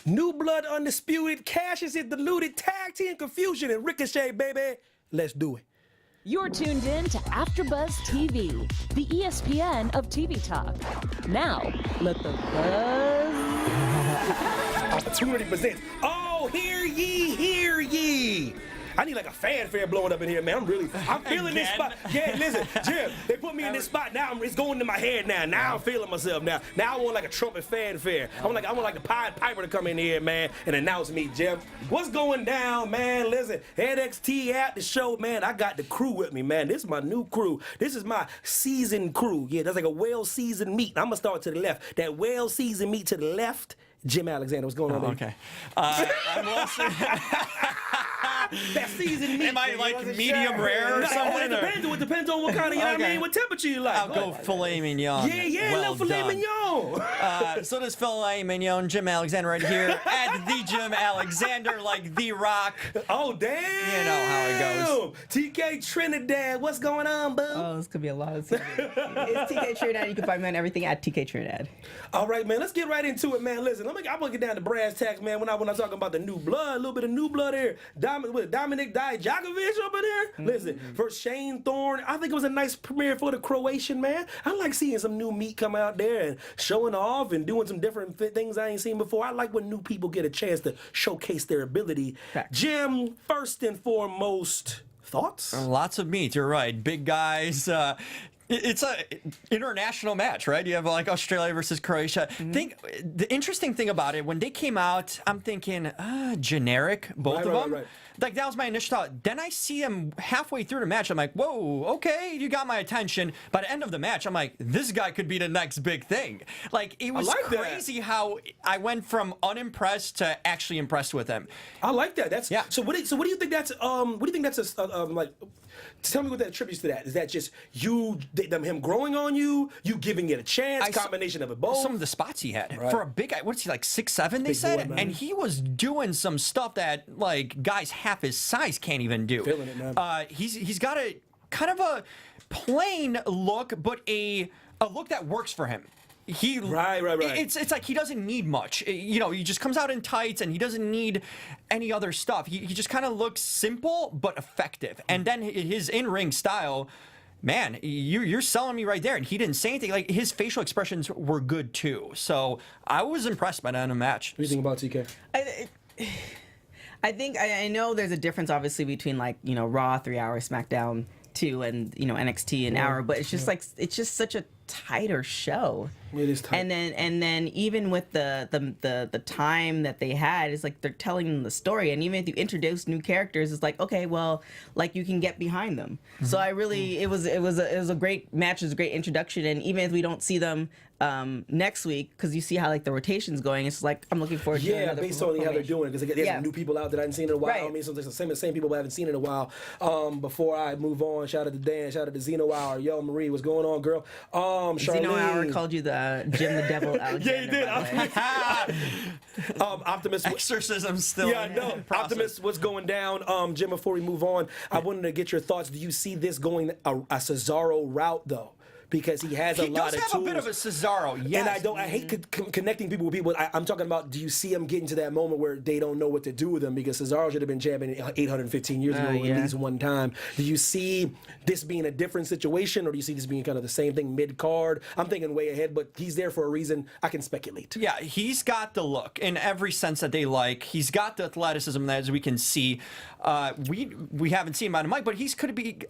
New Blood Undisputed, Cassius is diluted, tag team confusion, and Ricochet, baby. Let's do it. You're tuned in to AfterBuzz TV, the ESPN of TV talk. Now, let the buzz. Opportunity presents. Oh, hear ye, hear ye. I need like a fanfare blowing up in here, man. I'm feeling this spot. Yeah, listen, Jim, they put me in this spot now. It's going to my head now. Now I'm feeling myself now. Now I want like a trumpet fanfare. I want like the Pied Piper to come in here, man, and announce me, Jim. What's going down, man? Listen, NXT at the show, man. I got the crew with me, man. This is my new crew. This is my seasoned crew. Yeah, that's like a well-seasoned meat. I'm gonna start to the left. That well-seasoned meat to the left. Jim Alexander, what's going on, baby? Okay. I'm also... That seasoned meat. Am I like medium rare or something? It depends on what kind of, you know what I mean, what temperature you like. I'll go filet mignon. Yeah, well little filet done. mignon. So this filet mignon, Jim Alexander right here, at the Jim Alexander, like The Rock. Oh, damn. You know how it goes. TK Trinidad, what's going on, boo? Oh, this could be a lot of things. It's TK Trinidad. You can find me on everything at TK Trinidad. All right, man, let's get right into it, man. Listen, I'm gonna get down to brass tacks, man, when I'm talking about the new blood, a little bit of new blood here. Dominic Dijakovic up in here. Listen, for Shane Thorne, I think it was a nice premiere for the Croatian, man. I like seeing some new meat come out there and showing off and doing some different things I ain't seen before. I like when new people get a chance to showcase their ability. Fact. Jim, first and foremost, thoughts? Lots of meat, you're right. Big guys. It's a international match, right? You have like Australia versus Croatia. The interesting thing about it, when they came out, I'm thinking, generic, both of them. Right. Like, that was my initial thought. Then I see him halfway through the match. I'm like, whoa, okay, you got my attention. By the end of the match, I'm like, this guy could be the next big thing. Like, it was crazy how I went from unimpressed to actually impressed with him. I like that. That's yeah. So what do you think that's like? Tell me what that attributes to that. Is that just him growing on you, you giving it a chance, combination of it both? Some of the spots he had for a big guy. What's he, like 6'7", they said? Boy, and he was doing some stuff that like guys half his size can't even do. Feeling it, man. He's got a kind of a plain look, but a look that works for him. Right. It's like he doesn't need much. You know, he just comes out in tights and he doesn't need any other stuff. He just kind of looks simple but effective. And then his in-ring style, man, you're selling me right there. And he didn't say anything. Like, his facial expressions were good too. So I was impressed by the end of the match. What do you think about TK? I think I know there's a difference obviously between like, you know, Raw 3 hour, SmackDown 2, and you know, NXT an hour, but it's just like it's just such a tighter show. It is tight. And then even with the time that they had, it's like they're telling them the story, and even if you introduce new characters, it's like, okay, well, like you can get behind them. So I really it was a great match, it was a great introduction, and even if we don't see them next week, because you see how like the rotation's going, it's like I'm looking forward to another based on how they're doing it, because there's some new people out that I haven't seen in a while. Right. I mean, so there's the same people I haven't seen in a while. Before I move on, shout out to Dan, shout out to Zeno Hour. Yo, Marie, what's going on, girl? Zeno Hour called you the Jim the Devil Alexander. Yeah, he did. Optimus. Exorcism still. Yeah, no. Optimus, what's going down? Jim, before we move on, I wanted to get your thoughts. Do you see this going a Cesaro route, though? Because he has a lot of tools. He does have a bit of a Cesaro, yes. And I hate connecting people with people. I'm talking about, do you see him getting to that moment where they don't know what to do with him? Because Cesaro should have been champion 815 years ago at least one time. Do you see this being a different situation, or do you see this being kind of the same thing mid-card? I'm thinking way ahead, but he's there for a reason. I can speculate. Yeah, he's got the look in every sense that they like. He's got the athleticism that, as we can see. We haven't seen him on the mic, but he's could be...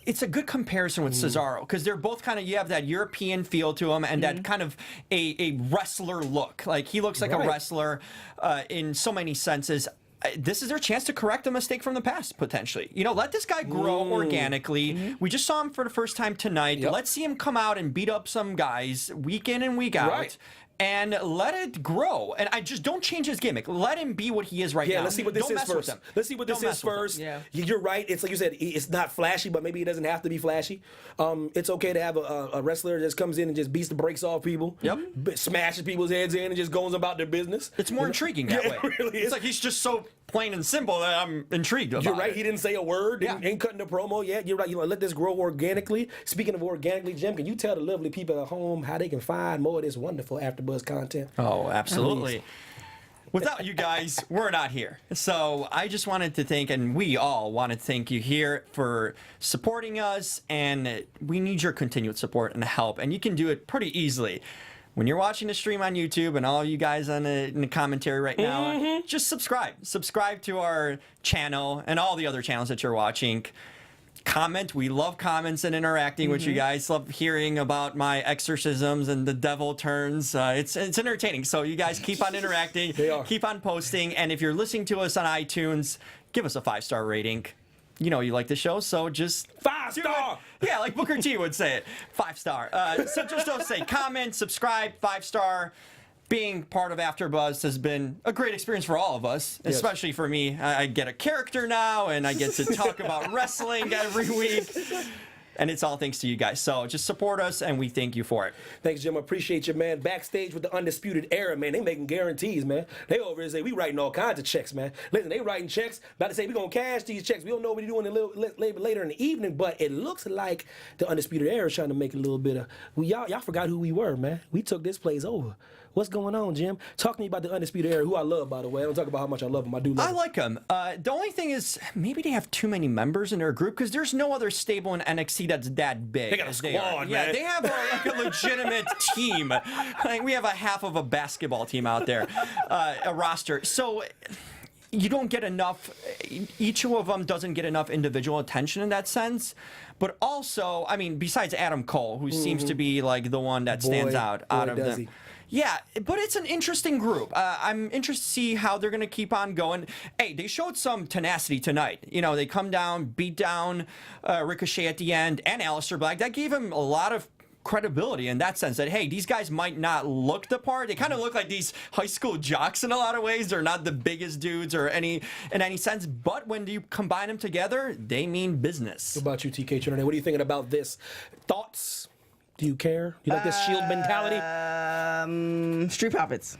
it's a good comparison with Cesaro, because they're both kind of, you have that European feel to him and that kind of a wrestler look. Like, he looks like a wrestler in so many senses. This is their chance to correct a mistake from the past, potentially. You know, let this guy grow organically. We just saw him for the first time tonight. Let's see him come out and beat up some guys week in and week out. And let it grow. And I just don't change his gimmick. Let him be what he is right now. Yeah, let's see what this is first. Let's see what this is first. Yeah. You're right. It's like you said, it's not flashy, but maybe it doesn't have to be flashy. It's okay to have a wrestler that just comes in and just beats the brakes off people. Smashes people's heads in and just goes about their business. It's more intriguing that way. It really is. It's like he's just so plain and simple that I'm intrigued about You're right. it. He didn't say a word. Ain't cutting the promo yet. You're right. You know, let this grow organically. Speaking of organically, Jim, can you tell the lovely people at home how they can find more of this wonderful AfterBuzz content? Oh, absolutely. Without you guys, we're not here. So I just wanted to thank, and we all want to thank you here for supporting us, and we need your continued support and help, and you can do it pretty easily. When you're watching the stream on YouTube, and all you guys in the commentary right now, just subscribe. Subscribe to our channel and all the other channels that you're watching. Comment. We love comments and interacting with you guys. Love hearing about my exorcisms and the devil turns. It's entertaining. So you guys keep on interacting. Keep on posting. And if you're listening to us on iTunes, give us a 5-star rating. You know you like the show, so just 5-star. Yeah, like Booker T would say it. 5-star. So just don't say comment, subscribe, 5-star. Being part of AfterBuzz has been a great experience for all of us, especially for me. I get a character now, and I get to talk about wrestling every week. And it's all thanks to you guys. So just support us, and we thank you for it. Thanks, Jim. I appreciate you, man. Backstage with the Undisputed Era, man. They making guarantees, man. They over here say, we writing all kinds of checks, man. Listen, they writing checks. About to say, we going to cash these checks. We don't know what we're doing a little later in the evening, but it looks like the Undisputed Era is trying to make a little bit of... Well, y'all forgot who we were, man. We took this place over. What's going on, Jim? Talk to me about the Undisputed Era, who I love, by the way. I don't talk about how much I love them. I do love them. I like them. The only thing is, maybe they have too many members in their group, because there's no other stable in NXT that's that big. They got a squad, man. Yeah, they have like a legitimate team. Like, we have a half of a basketball team out there, a roster. So you don't get enough, each of them doesn't get enough individual attention in that sense. But also, I mean, besides Adam Cole, who seems to be like the one that stands out of them. Yeah, but it's an interesting group. I'm interested to see how they're going to keep on going. Hey, they showed some tenacity tonight. You know, they come down, beat down Ricochet at the end, and Aleister Black. That gave him a lot of credibility in that sense, that, hey, these guys might not look the part. They kind of look like these high school jocks in a lot of ways. They're not the biggest dudes or in any sense, but when you combine them together, they mean business. What about you, TK Trinidad? What are you thinking about this? Thoughts? Do you care? You like this Shield mentality? Street Profits.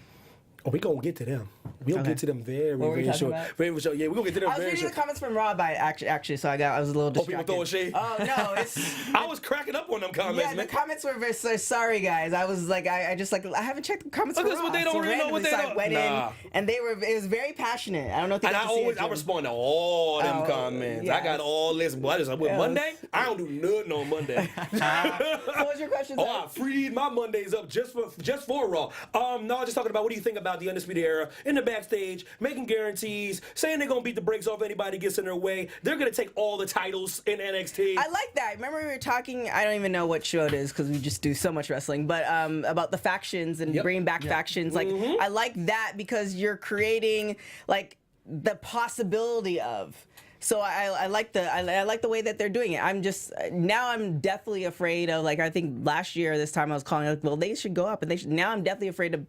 Oh, we gonna get to them. We'll get to them very short. Very short. Yeah, we're gonna get to them I was very reading short. the comments from Rob, actually, so I was a little distracted. People throwing shade? Oh no, it's. I was cracking up on them comments, Yeah, man. the comments were very sorry, guys. I was like, I haven't checked the comments. Look, for that's what Raw, they don't so really know what they so I don't- went Nah. in, and it was very passionate. I don't know if they And got to see it, I Jim. respond to all them comments. yes. I got all this. Boy, Monday? I don't do nothing on Monday. What was your question? Oh, I freed my Mondays up just for Raw. No, just talking about what do you think about the Undisputed Era in the backstage, making guarantees, saying they're gonna beat the brakes off anybody gets in their way. They're gonna take all the titles in NXT. I like that. Remember we were talking, I don't even know what show it is because we just do so much wrestling, but about the factions and bringing back factions. Like, I like that because you're creating like the possibility of. So I like the way that they're doing it. I'm definitely afraid of, like, I think last year this time I was calling it, well, they should go up, and they should. Now I'm definitely afraid of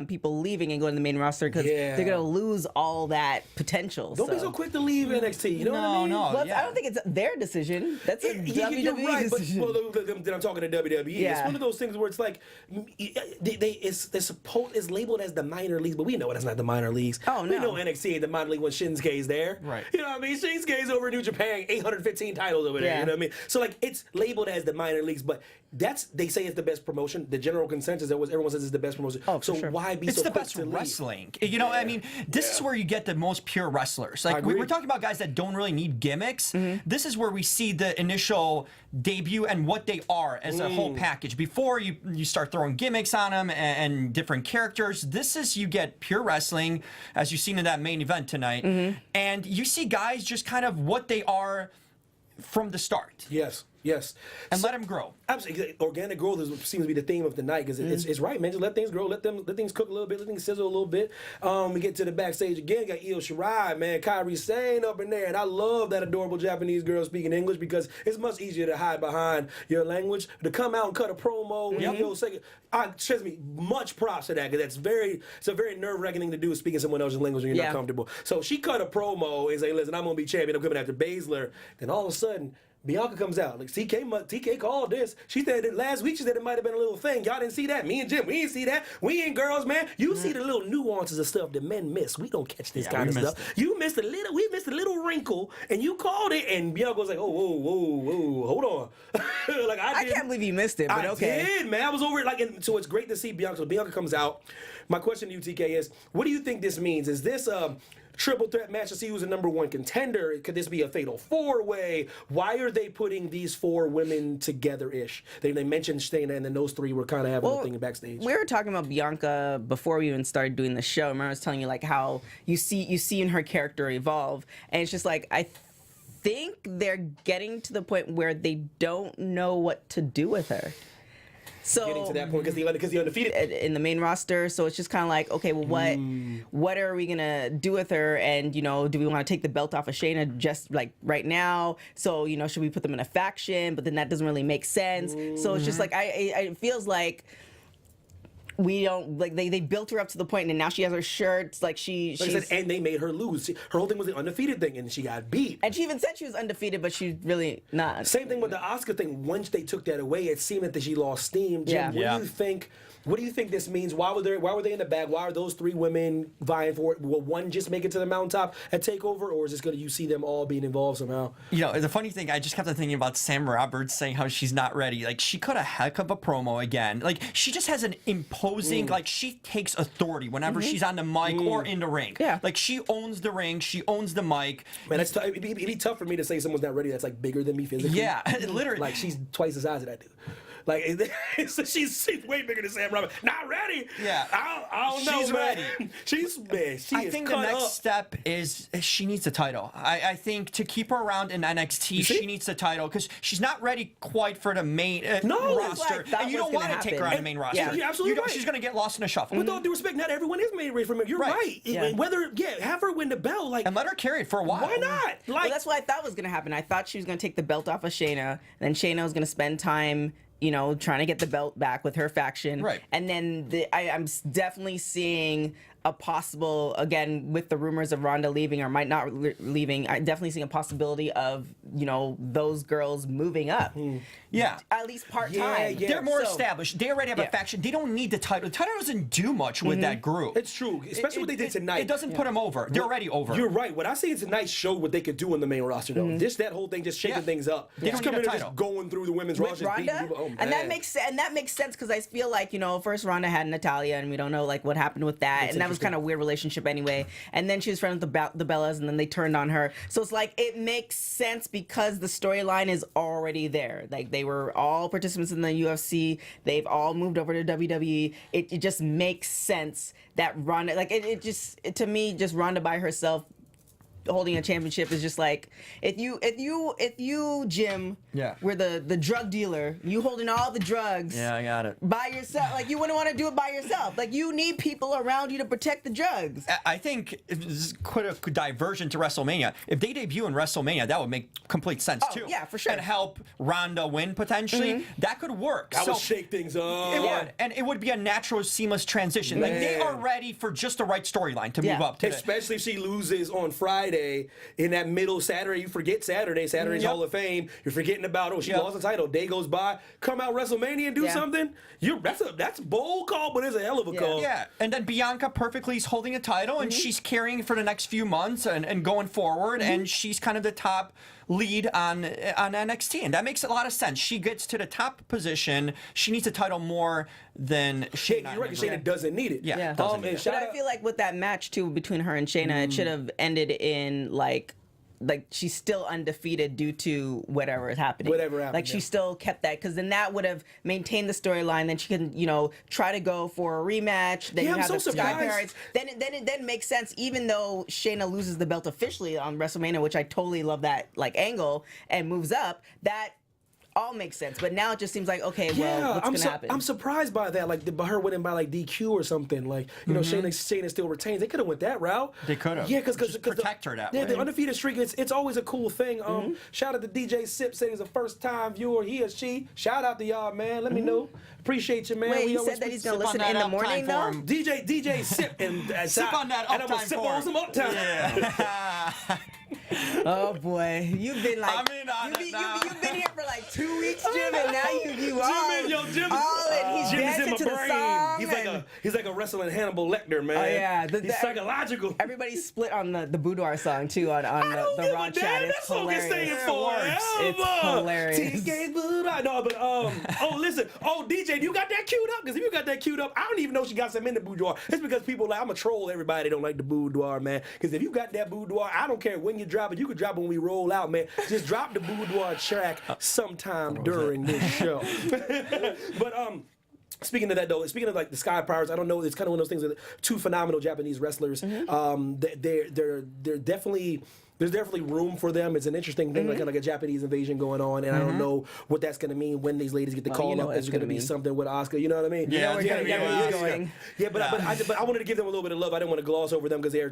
people leaving and going to the main roster because they're gonna lose all that potential. Don't be so quick to leave NXT. You know what I mean? No. Well, I don't think it's their decision. That's a WWE you're right, decision. but then I'm talking to WWE. Yeah. It's one of those things where it's like it's labeled as the minor leagues, but we know it's not the minor leagues. Oh, We no. know NXT ain't the minor league when Shinsuke's there. Right. You know what I mean? Shinsuke's over in New Japan, 815 titles over there. Yeah. You know what I mean? So like it's labeled as the minor leagues, but they say it's the best promotion. The general consensus everyone says it's the best promotion. Oh, for so sure. why be It's so the quick best to leave? wrestling. You know, I mean, this is where you get the most pure wrestlers. Like, agree. we're talking about guys that don't really need gimmicks. This is where we see the initial debut and what they are as a whole package. Before you start throwing gimmicks on them and different characters, this is, you get pure wrestling, as you've seen in that main event tonight. And you see guys just kind of what they are from the start. Yes. And let them grow. Absolutely. Organic growth seems to be the theme of the night because it's right, man. Just let things grow, let things cook a little bit, let things sizzle a little bit. We get to the backstage again. Got Io Shirai, man, Kairi Sane up in there, and I love that adorable Japanese girl speaking English because it's much easier to hide behind your language. To come out and cut a promo, trust me, much props to that because it's a very nerve-wracking thing to do, speaking someone else's language when you're not comfortable. So she cut a promo and say, "Listen, I'm gonna be champion. I'm coming after Baszler." Then all of a sudden, Bianca comes out. Like TK called this. She said it last week. She said it might have been a little thing. Y'all didn't see that. Me and Jim, we didn't see that. We ain't girls, man. You see the little nuances of stuff that men miss. We don't catch this kind of stuff. We missed a little wrinkle, and you called it. And Bianca was like, oh, whoa, hold on. Like I can't believe you missed it, but okay. I did, man. I was over it. So it's great to see Bianca. So Bianca comes out. My question to you, TK, is what do you think this means? Is this triple threat match to see who's the #1 contender? Could this be a fatal 4-way? Why are they putting these 4 women together-ish? They mentioned Shayna, and then those 3 were kind of having a thing backstage. We were talking about Bianca before we even started doing the show. Remember I was telling you like how you see in her character evolve, and it's just like I think they're getting to the point where they don't know what to do with her. So getting to that point because the undefeated in the main roster, so it's just kind of like, okay, well, what are we gonna do with her? And do we want to take the belt off of Shayna just like right now? So should we put them in a faction? But then that doesn't really make sense. So it's just like it feels like we don't like they built her up to the point, and now she has her shirts like she's and they made her lose. Her whole thing was the undefeated thing, and she got beat. And she even said she was undefeated, but she's really not. Same thing with the Oscar thing. Once they took that away, it seemed that she lost steam. Jim, what do you think? What do you think this means? Why were they in the bag? Why are those 3 women vying for it? Will one just make it to the mountaintop at TakeOver, or is this you see them all being involved somehow? The funny thing, I just kept on thinking about Sam Roberts saying how she's not ready. Like, she cut a heck of a promo again. Like, she just has an imposing, like, she takes authority whenever she's on the mic or in the ring. Yeah. Like, she owns the ring. She owns the mic. Man, it'd be tough for me to say someo's not ready that's, like, bigger than me physically. Yeah, literally. Like, she's twice the size of that dude. Like, she's way bigger than Sam Roberts. Not ready. Yeah. I don't know, She's man. ready. She I think the next step is she needs a title. I think to keep her around in NXT, she needs a title because she's not ready quite for the main roster. And you don't want to take her on the main roster. Yeah, you're absolutely right. She's going to get lost in a shuffle. With all due respect, not everyone is made ready for me. You're right. Have her win the belt. Like, and let her carry it for a while. Why not? Well, that's what I thought was going to happen. I thought she was going to take the belt off of Shayna, then Shayna was going to spend time trying to get the belt back with her faction. Right. And then I'm definitely seeing a possible, again, with the rumors of Ronda leaving or might not leaving, I'm definitely seeing a possibility of, those girls moving up. Yeah. At least part-time. They're more established. They already have a faction. They don't need the title. The title doesn't do much with that group. It's true, especially what they did tonight. It doesn't put them over. They're already over. You're right. What I see tonight showed what they could do on the main roster, though. That whole thing, just shaking things up. They just don't need a title. Just going through the women's With roster. Ronda? And that makes sense because I feel like, first Ronda had Natalya and we don't know like what happened with that. And that was kind of a weird relationship anyway. And then she was friends with the Bellas and then they turned on her. So it's like it makes sense because the storyline is already there. Like they were all participants in the UFC. They've all moved over to WWE. It just makes sense that Ronda, like to me, just Ronda by herself holding a championship is just like if you Jim were the drug dealer, you holding all the drugs I got it by yourself, like you wouldn't want to do it by yourself. Like you need people around you to protect the drugs. I think it's quite a diversion to WrestleMania. If they debut in WrestleMania, that would make complete sense too. Yeah, for sure. And help Ronda win potentially. That could work. That would shake things up. It would, and it would be a natural, seamless transition. Like they are ready for just the right storyline to move up to. Especially if she loses on Friday in that middle Saturday. You forget Saturday's Hall of Fame. You're forgetting about she lost the title. Day goes by. Come out WrestleMania and do something. That's a bold call, but it's a hell of a call. Yeah, and then Bianca perfectly is holding a title, and she's carrying it for the next few months and going forward, and she's kind of the top lead on NXT, and that makes a lot of sense. She gets to the top position. She needs a title more than Shayna. You're right. Shayna doesn't need it. Yeah. But I feel like with that match too between her and Shayna, it should have ended in like she's still undefeated due to whatever is happening. Whatever happened. Like she still kept that because then that would have maintained the storyline. Then she can try to go for a rematch. Then you have the Sky Pirates. Then it makes sense. Even though Shayna loses the belt officially on WrestleMania, which I totally love that like angle and moves up. That all makes sense, but now it just seems like what's gonna happen? I'm surprised by that, like by her winning by like DQ or something. Like Shayna still retains. They could have went that route. They could have. Yeah, because protect her that way. Yeah, the undefeated streak. It's always a cool thing. Shout out to DJ Sip, saying he's a first time viewer. He or she. Shout out to y'all, man. Let me know. Appreciate you, man. Wait, he said that he's gonna listen in the morning though. DJ Sip and sip on that uptime. And I'm gonna sip on some uptime. Yeah. Oh boy, you've been like, you've been here for like 2 weeks, Jim, and now you all, Jim he's is in dancing my to the brain. song. He's like a wrestling Hannibal Lecter, man. Oh yeah, he's psychological. Everybody split on the boudoir song too on the Raw chat. It's hilarious. It's hilarious. TK's boudoir. No, but oh listen, DJ, you got that queued up? Because if you got that queued up, I don't even know she got some in the boudoir. It's because people like I'm a troll. Everybody don't like the boudoir, man. Because if you got that boudoir, I don't care when you drop it. You can drop it when we roll out, man. Just drop the boudoir track sometime during this show. But speaking of that though, speaking of like the Sky Pirates, I don't know. It's kind of one of those things that two phenomenal Japanese wrestlers. They're definitely. There's definitely room for them. It's an interesting thing, like a Japanese invasion going on, and I don't know what that's going to mean when these ladies get the call up. There's going to be something with Asuka, you know what I mean? Yeah, but I wanted to give them a little bit of love. I didn't want to gloss over them because they're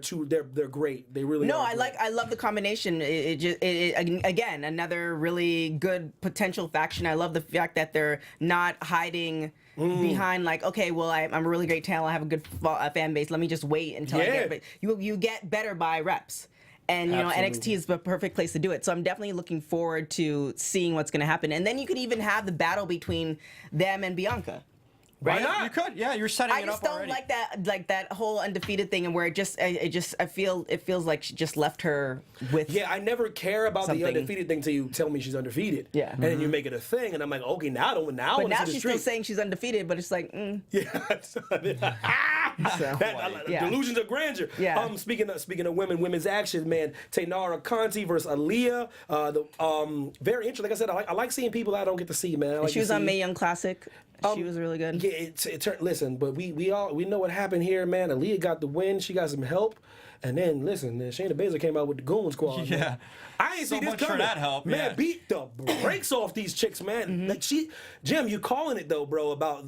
great. They really are great. I love the combination. Again, another really good potential faction. I love the fact that they're not hiding behind like, okay, well, I'm a really great talent. I have a good fan base. Let me just wait until I get. But you get better by reps. And, NXT is the perfect place to do it. So I'm definitely looking forward to seeing what's going to happen. And then you could even have the battle between them and Bianca. Right? Why not? You could, yeah. You're setting it up already. I just don't like that whole undefeated thing, and where it feels like she just left her with. Yeah, I never care about the undefeated thing till you tell me she's undefeated. Yeah, and then you make it a thing, and I'm like, okay, now. But now she's still saying she's undefeated, but it's like, delusions of grandeur. Yeah. Speaking of women's action, man, Taynara Conti versus Aaliyah. Very interesting. Like I said, I like seeing people I don't get to see, man. She was on Mae Young Classic. She was really good. Yeah, listen, but we know what happened here, man. Aaliyah got the win. She got some help. And then, listen, Shayna Baszler came out with the Goon Squad. Yeah. Man. I ain't so see this much coming. for that help. Man, beat the brakes off these chicks, man. Like Jim, you calling it, though, bro, about,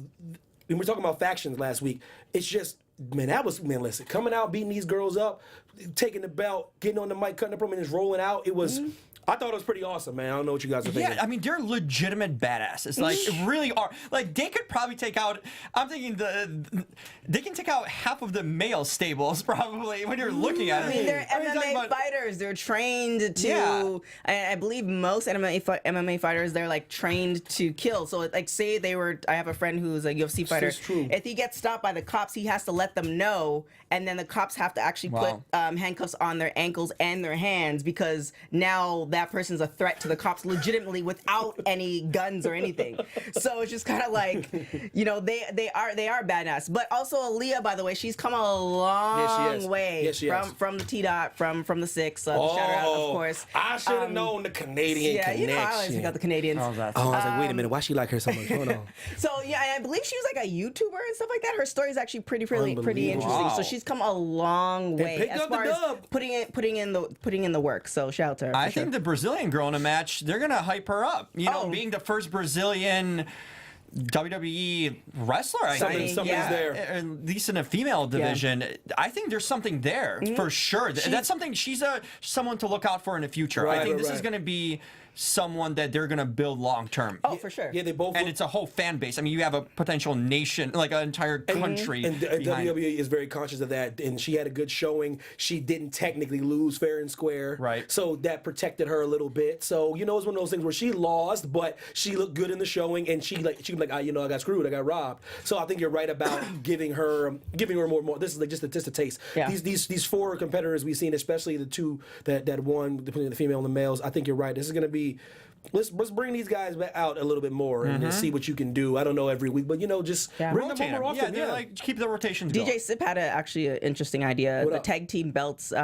we were talking about factions last week. It's just, man, listen, coming out, beating these girls up, taking the belt, getting on the mic, cutting the promo, and just rolling out. It was... I thought it was pretty awesome, man. I don't know what you guys are thinking. Yeah, I mean, they're legitimate badasses. Like, really are. Like, they could probably take out, I'm thinking they can take out half of the male stables, probably, when you're looking at it. I mean, they're MMA fighters. They're trained to, I believe most MMA fighters, they're, like, trained to kill. So, like, say I have a friend who's a UFC fighter. If he gets stopped by the cops, he has to let them know, and then the cops have to actually put handcuffs on their ankles and their hands, because now that person's a threat to the cops legitimately without any guns or anything. So it's just kind of like, they are badass. But also Aaliyah, by the way, she's come a long way from the T-Dot, from the 6. Shout her out, of course. I should have known the Canadian connection. I always got the Canadians. I was like, wait a minute, why she like her so much? Hold on. So yeah, I believe she was like a YouTuber and stuff like that. Her story is actually pretty interesting. So she's come a long way as far as putting in the work. So shout out to her. I think the Brazilian girl in a match, they're gonna hype her up. Being the first Brazilian WWE wrestler, I think. Something's there. At least in a female division. Yeah. I think there's something there for sure. That's something she's someone to look out for in the future. I think this is gonna be someone that they're gonna build long term. Oh, for sure. Yeah, they both. And it's a whole fan base. I mean, you have a potential nation, like an entire country. And WWE is very conscious of that. And she had a good showing. She didn't technically lose fair and square. Right. So that protected her a little bit. So it's one of those things where she lost, but she looked good in the showing, and she was like, I got screwed, I got robbed. So I think you're right about giving her more. This is like just a taste. Yeah. These 4 competitors we've seen, especially the 2 that won, between the female and the males. I think you're right. This is gonna be. Let's bring these guys out a little bit more and see what you can do. I don't know every week, but just bring them more often. Yeah, like keep the rotations going. DJ Sip had actually an interesting idea. The tag team belts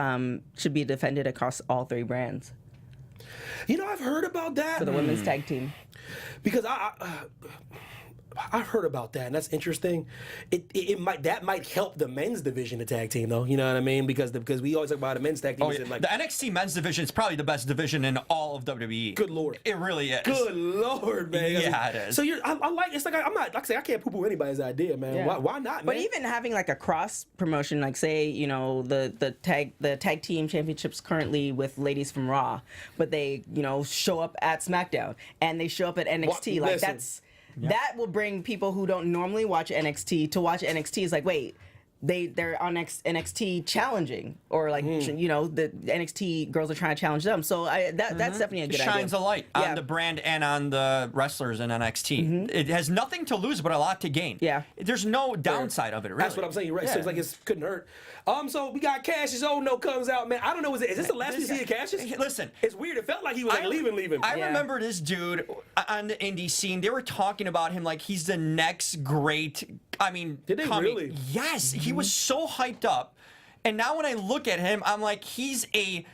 should be defended across all 3 brands. I've heard about that for the women's tag team, because I've heard about that, and that's interesting. It might help the men's division, the tag team, though. You know what I mean? Because we always talk about the men's tag team. The NXT men's division is probably the best division in all of WWE. Good Lord, it really is. Good Lord, man. Yeah, it is. So I like. It's like I'm not. Like I say, I can't poo-poo anybody's idea, man. Yeah. Why not, man? But even having like a cross promotion, like say the tag team championships currently with ladies from Raw, but they show up at SmackDown and they show up at NXT. That will bring people who don't normally watch NXT to watch NXT. It's like, wait, they're on NXT challenging, or like you know, the NXT girls are trying to challenge them. So that's definitely a good It idea. shines a light on the brand and on the wrestlers in NXT. It has nothing to lose but a lot to gain. Yeah. There's no downside of it, really. That's what I'm saying. You're right. Yeah. So it's like it couldn't hurt. So we got Cassius. Oh no, comes out, man. I don't know. Is this the last we see of Cassius? Listen, It's weird. It felt like he was like leaving. I remember this dude on the indie scene. They were talking about him like he's the next great. I mean, Did they really? Yes, he was so hyped up. And now when I look at him, I'm like, he's a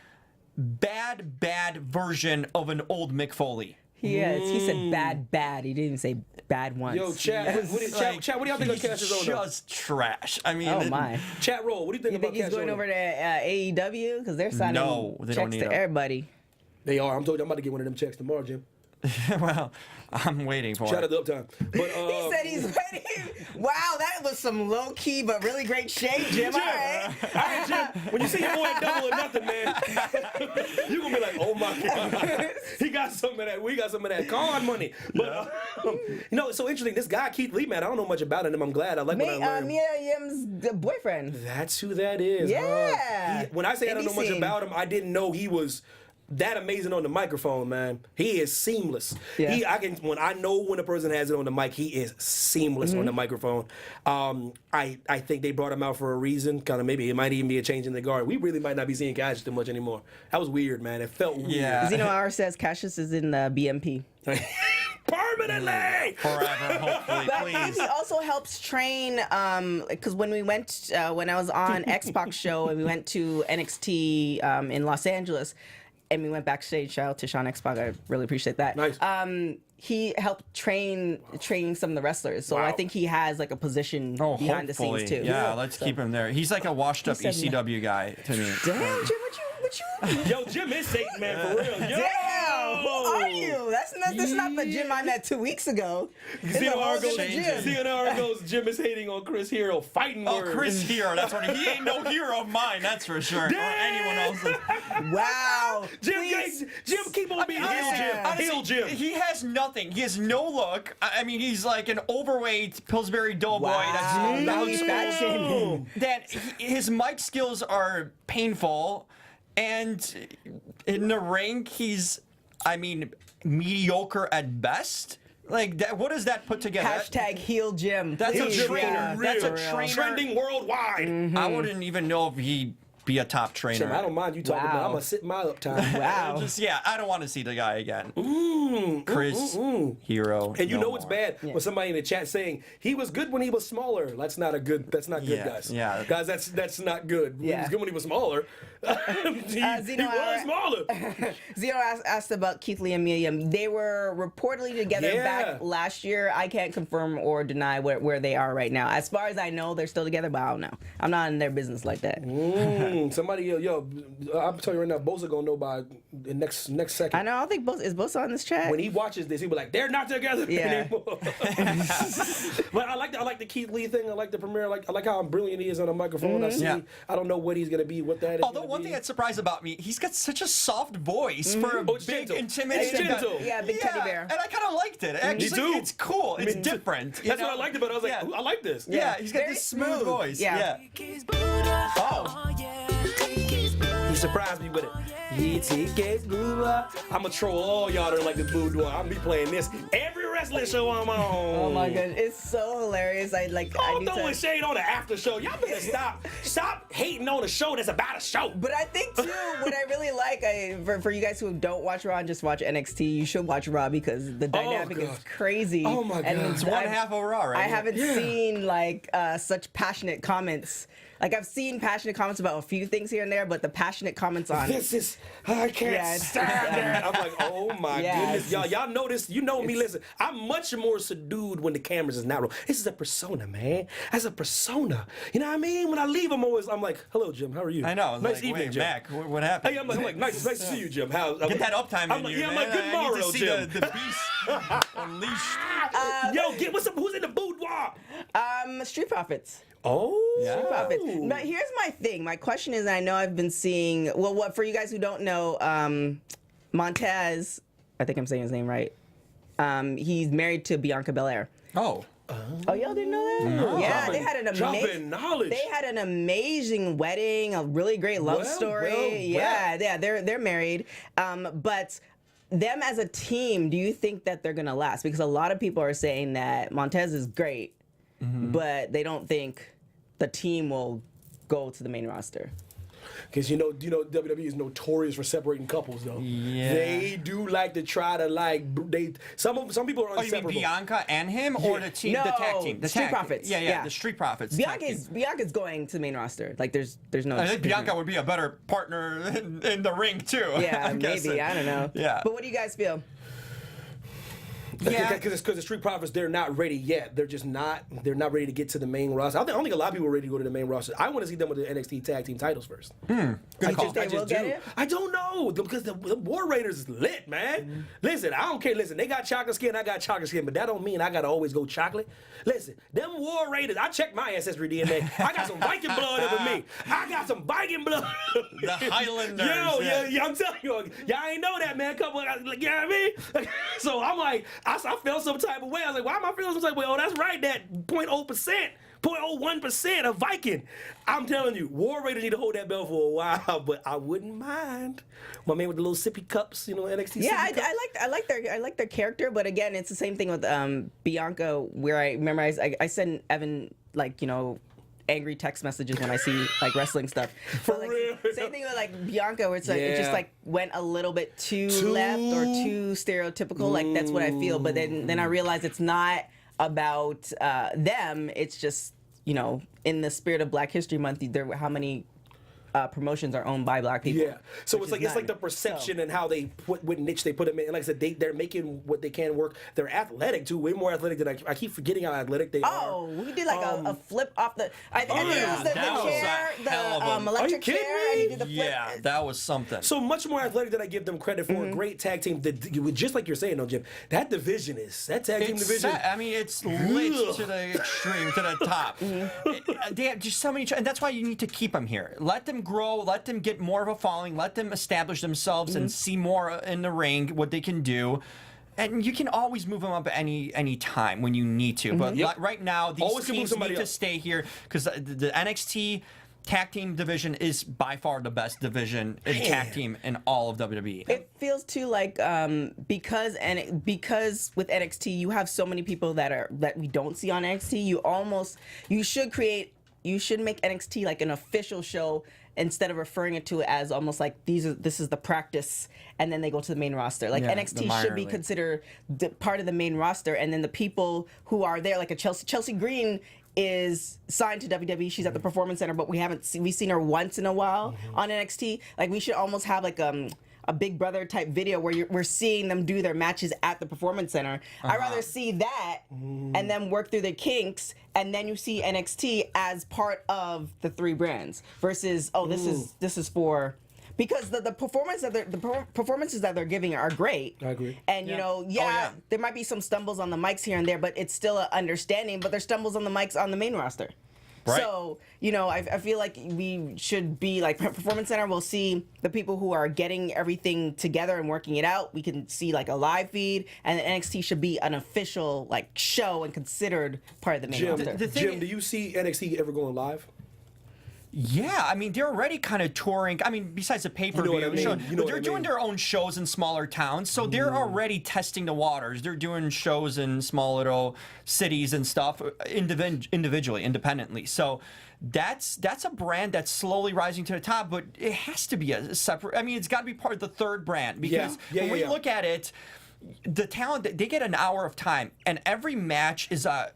bad version of an old Mick Foley. He is. He said bad. He didn't even say bad once. Yo, chat. Chat, what do y'all think of Cassius He's Ohno? just trash. I mean, Oh my. Chat roll. What do you think You about think he's Cassius going Ohno? over to AEW because they're signing No, they don't checks need to him. everybody? They are. I'm told you, I'm about to get one of them checks tomorrow, Jim. well, I'm waiting for Shout out it. to Uptime. But He said he's ready. Wow, that was some low key but really great shade, Jim. All right. all right, Jim. When you see your boy at Double or Nothing, man, you gonna be like, oh my god, he got some of that. We got some of that con money. But you know, it's so interesting. This guy Keith Lee, man, I don't know much about him. I'm glad. I like what I learned. Mia Yim's boyfriend. That's who that is. Yeah. When I say I don't know much Indie about him, I didn't know he was that amazing on the microphone, man. He is seamless. Yeah. When I know when a person has it on the mic, he is seamless on the microphone. I think they brought him out for a reason. Kind of maybe it might even be a change in the guard. We really might not be seeing Cassius too much anymore. That was weird, man. It felt weird. Yeah. Zeno R says Cassius is in the BMP. Permanently. Forever, hopefully, But I think please. he also helps train, because when we went, when I was on X-Pac show and we went to NXT in Los Angeles, and we went backstage. Shout out to Sean X-Pac. I really appreciate that. Nice. He helped train some of the wrestlers, so Wow. I think he has like a position behind the hopefully. scenes too. Yeah, let's keep him there. He's like a washed-up said ECW guy to me. Damn, Jim, what you? Yo, Jim is Satan, man, for real. Yo. Damn, who are you? That's not the Jim I met 2 weeks ago. It's a whole different Jim. CNR goes, Jim is hating on Chris Hero. Fighting Oh, words. Chris Hero. That's what he ain't no hero of mine. That's for sure. Or anyone else's. Wow. Jim, Please. Jim, keep on being heel Jim. Honestly, Heel Jim. He has nothing. He has no look. I mean, he's like an overweight Pillsbury Doughboy. Wow. That's Now he's fat shaming. that his mic skills are painful, and in the ring, he's, I mean, mediocre at best. Like, that, what does that put together? Hashtag heel Jim. That's a Please. trainer. Yeah, That's a for real. trainer. Trending worldwide. I wouldn't even know if he'd be a top trainer. Jim, I don't mind you talking, but Wow. I'm gonna sit my uptime. Wow. I don't want to see the guy again. Chris Hero. And you no know it's more. bad when somebody in the chat saying he was good when he was smaller. That's not good, Yeah, guys. yeah. Guys, that's not good. He Yeah. was good when he was smaller. he Zeno, was smaller. Zero asked about Keith Lee and Mia Yim. They were reportedly together Yeah. back last year. I can't confirm or deny where they are right now. As far as I know, they're still together, but I don't know. I'm not in their business like that. Somebody, yo, I'm telling you right now, Bosa gonna know by the next second. I know. I don't think is Bosa on this chat. When he watches this, he'll be like, "They're not together Yeah. anymore." But I like the Keith Lee thing. I like the premiere. I like how brilliant he is on a microphone. Yeah. I don't know what he's gonna be. What that is. Although one thing that's surprised about me, he's got such a soft voice for a Oh, it's big, gentle. intimidating It's guy. gentle. Yeah, big teddy bear. And I kind of liked it. Actually, too. it's cool. It's Me too. different. you That's know? what I liked about it. I was like, Yeah. I like this. Yeah, he's got Very this smooth smooth. voice. Yeah. Oh. He surprised me with it. I'm gonna troll all y'all that are like this boudoir. I'm gonna be playing this every wrestling show I'm on. Oh my gosh, it's so hilarious. I I'm need throwing to. shade on the after show. Y'all better stop hating on a show that's about a show. But I think too, what I really like, for you guys who don't watch Raw and just watch NXT, you should watch Raw because the dynamic is God. crazy. Oh my And God. It's one half of Raw, right? I haven't seen like such passionate comments. Like I've seen passionate comments about a few things here and there, but the passionate comments on This is I can't Yeah, it's- stand that. I'm like, oh my Yeah, goodness, y'all know this. You know me. Listen, I'm much more subdued when the cameras is not rolling. This is a persona, man. That's a persona. You know what I mean? When I leave, I'm like, hello, Jim. How are you? I know. Nice Like, evening, wait, Jim. Mac, what happened? Hey, I'm like, nice to see you, Jim. Get that uptime I'm in like, you, yeah, I'm man. like, good I need morrow, to see Jim. the beast unleashed. Yo, who's in the boudoir? Street Profits. Oh, Yeah. Profits. But here's my thing. My question is, I know I've been seeing. Well, what for you guys who don't know, Montez. I think I'm saying his name right. He's married to Bianca Belair. Oh. Oh, y'all didn't know that? No. Yeah, they had an Dropping knowledge. They had an amazing wedding, a really great love story. Yeah, they're married. But them as a team, do you think that they're gonna last? Because a lot of people are saying that Montez is great, but they don't think the team will go to the main roster. Because you know WWE is notorious for separating couples though. Yeah. They do like to try to some people are Oh, you inseparable. mean Bianca and him, or the team, No, the tag team, the Street tag Profits. Yeah, the Street Profits. tag team. Bianca's going to the main roster. Like there's no. I think Bianca would be a better partner in the ring too. Yeah, I'm guessing. maybe. I don't know. Yeah. But what do you guys feel? Yeah. Because the Street Profits, they're not ready yet. They're just not. They're not ready to get to the main roster. I don't think a lot of people are ready to go to the main roster. I want to see them with the NXT tag team titles first. Good call. They will get it? I don't know because the War Raiders is lit, man. Listen, I don't care. Listen, they got chocolate skin. I got chocolate skin, but that don't mean I gotta always go chocolate. Listen, them War Raiders. I checked my ancestry DNA. I got some Viking blood up in me. I got some Viking blood. The Highlanders. Yeah, I'm telling you, y'all ain't know that, man. You know what I mean? So I'm like, I felt some type of way. I was like, why am I feeling some type of way? Oh, that's right, that 0.0%, 0.01% of Viking. I'm telling you, War Raiders need to hold that belt for a while, but I wouldn't mind. My man with the little sippy cups, NXT. Yeah, sippy cups. I like their character, but again, it's the same thing with Bianca, where I remember I sent Evan angry text messages when I see wrestling stuff. For real. Same thing with Bianca, where it's it just went a little bit too left or too stereotypical. That's what I feel. But then I realize it's not about them. It's just in the spirit of Black History Month, how many promotions are owned by Black people. Yeah, so it's none. like the perception and how they what niche they put them in. And like I said, they're making what they can work. They're athletic too, way more athletic than I keep forgetting how athletic they are. Oh, we did a flip off the. I think it was the chair, the electric kidding chair, and me? you did the flip. Yeah, that was something. So much more athletic than I give them credit for. A great tag team. Just like you're saying, though, Jim. That tag team division. It's lit to the extreme, to the top. They have just so many, and that's why you need to keep them here. Let them grow, let them get more of a following, let them establish themselves and see more in the ring, what they can do. And you can always move them up at any time when you need to. But right now, these teams need to stay here because the NXT tag team division is by far the best division in tag team in all of WWE. It feels too like because with NXT you have so many people that we don't see on NXT. You should make NXT like an official show instead of referring it to as almost like this is the practice and then they go to the main roster. NXT should be considered part of the main roster, and then the people who are there, like Chelsea Green is signed to WWE. She's at the Performance Center, but we've seen her once in a while on NXT. We should almost have a Big Brother type video where we're seeing them do their matches at the Performance Center. I'd rather see that and then work through the kinks, and then you see NXT as part of the three brands versus this is for. Because the performances that they're giving are great. I agree. And there might be some stumbles on the mics here and there, but it's still an understanding. But there's stumbles on the mics on the main roster. Right. So, I feel like we should be like Performance Center. We'll see the people who are getting everything together and working it out. We can see a live feed, and NXT should be an official show and considered part of the main roster. Jim, do you see NXT ever going live? Yeah, they're already kind of touring. Besides the pay-per-view show, but they're doing their own shows in smaller towns, so they're already testing the waters. They're doing shows in small little cities and stuff, individually, independently. So that's a brand that's slowly rising to the top, but it has to be a separate. It's got to be part of the third brand because when we look at it, the talent they get an hour of time, and every match is a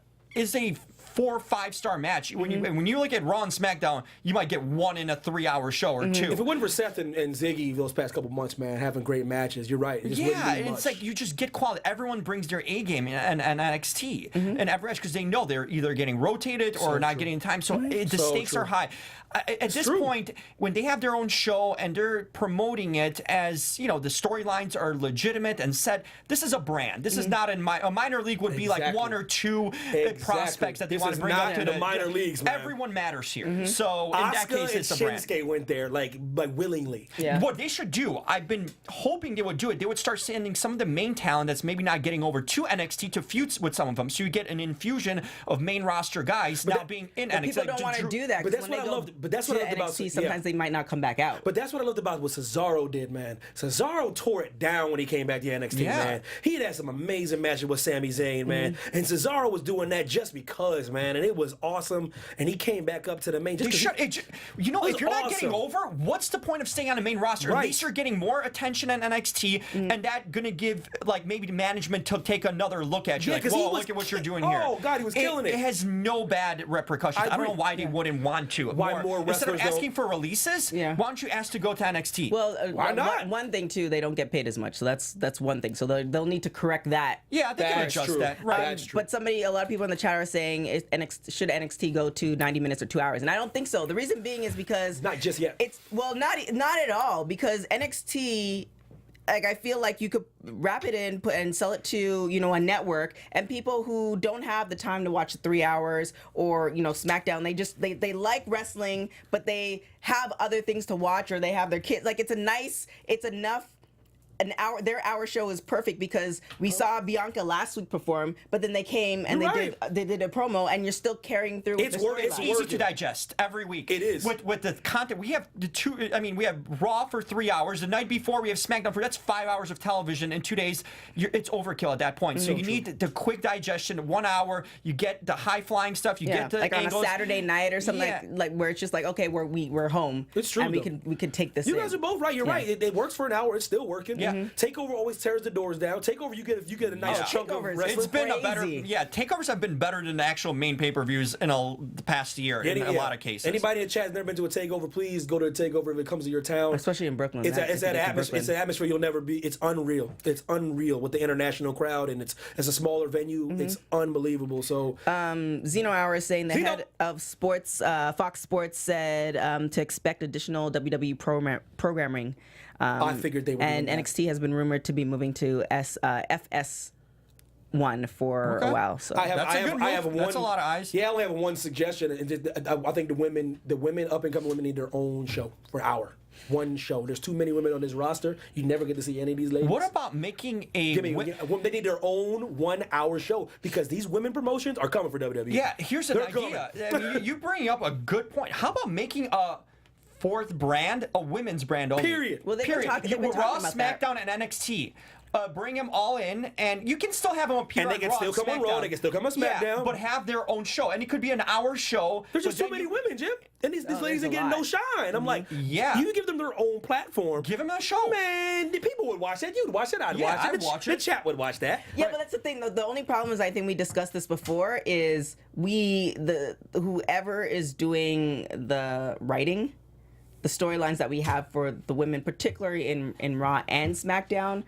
4 or 5 star match. When you look at Raw and SmackDown, you might get one in a 3-hour show or two. If it wasn't for Seth and Ziggy those past couple months, man, having great matches, you're right. It's like you just get quality. Everyone brings their A game in NXT in every match because they know they're either getting rotated or not getting time. So the stakes are high. At this point, when they have their own show and they're promoting it as, the storylines are legitimate and set, this is a brand. This is not a minor league would be like 1 or 2 prospects that they want is to bring up not to the minor leagues, man. Everyone matters here. So in that Asuka case, and it's a brand. Shinsuke went there like willingly. Yeah. What they should do, I've been hoping they would do it. They would start sending some of the main talent that's maybe not getting over to NXT to feud with some of them. So you get an infusion of main roster guys now being in NXT. People don't want to do that. But that's when what they I go loved. But that's what I loved about NXT. Sometimes they might not come back out. But that's what I loved about what Cesaro did, man. Cesaro tore it down when he came back to NXT, man. He had some amazing matches with Sami Zayn, man. And Cesaro was doing that just because, man. And it was awesome. And he came back up to the main. You know, if you're not getting over, what's the point of staying on the main roster? At least you're getting more attention in NXT, and that gonna give like maybe the management to take another look at you. Yeah, like, whoa, look at what you're doing here. Oh God, he was killing it. It has no bad repercussions. I don't know why they wouldn't want to. Why more instead of wrestlers asking for releases? Yeah. Why don't you ask to go to NXT? Well, why not? One thing too, they don't get paid as much, so that's one thing. So they'll need to correct that. Yeah, they can That's adjust true. that. Right. Right. That's true. But a lot of people in the chat are saying, should NXT go to 90 minutes or 2 hours? And I don't think so. The reason being is because Not just yet. It's not at all, because NXT. Like, I feel like you could wrap it in and sell it to, a network, and people who don't have the time to watch 3 hours or, SmackDown, they like wrestling, but they have other things to watch, or they have their kids. Like, it's enough. Their hour show is perfect because we saw Bianca last week perform, but then they came and they did a promo, and you're still carrying through. It's with the It's storyline. easy to digest every week. It is. With the content. We have we have Raw for 3 hours. The night before we have SmackDown that's 5 hours of television in 2 days. It's overkill at that point. So you need the quick digestion. 1 hour, you get the high flying stuff. You get the like angles. on a Saturday night or something like where it's just like, okay, we're home. It's true, and though. we can take this. You guys are both right. You're right. It works for an hour. It's still working. Yeah. Takeover always tears the doors down. Takeover, you get a nice chunk of Takeovers. wrestling. It's been a better, Crazy. takeovers have been better than the actual main pay-per-views in the past year in a lot of cases. Anybody in the chat has never been to a takeover, please go to a takeover if it comes to your town. Especially in Brooklyn. It's an atmosphere you'll never be. It's unreal. It's unreal with the international crowd, and it's a smaller venue. It's unbelievable. So Zeno Hour is saying the head of sports, Fox Sports said to expect additional WWE programming. I figured they were. And doing that. NXT has been rumored to be moving to FS1 for a while. So I have one. That's a lot of eyes. Yeah, I only have one suggestion. And I think the women, up and coming women, need their own show for an hour. One show. There's too many women on this roster. You never get to see any of these ladies. What about making a? They need their own 1 hour show because these women promotions are coming for WWE. Yeah, here's an idea. I mean, you bring up a good point. How about making a fourth brand, a women's brand only? Period. Well, they've been talking Raw, about that. SmackDown, and NXT. Bring them all in, and you can still have them appear And they on can Raw, still come on Raw, they can still come on SmackDown. Yeah, but have their own show, and it could be an hour show. There's just so many women, Jim. And these ladies there's are a getting lot. no shine. I'm like, Yeah. you give them their own platform. Give them a show. Man, the people would watch that. You'd watch it. I'd Yeah, watch it. I'd watch The it. chat would watch that. Yeah, but that's the thing. The only problem is, I think we discussed this before, is whoever is doing the writing, the storylines that we have for the women, particularly in Raw and SmackDown,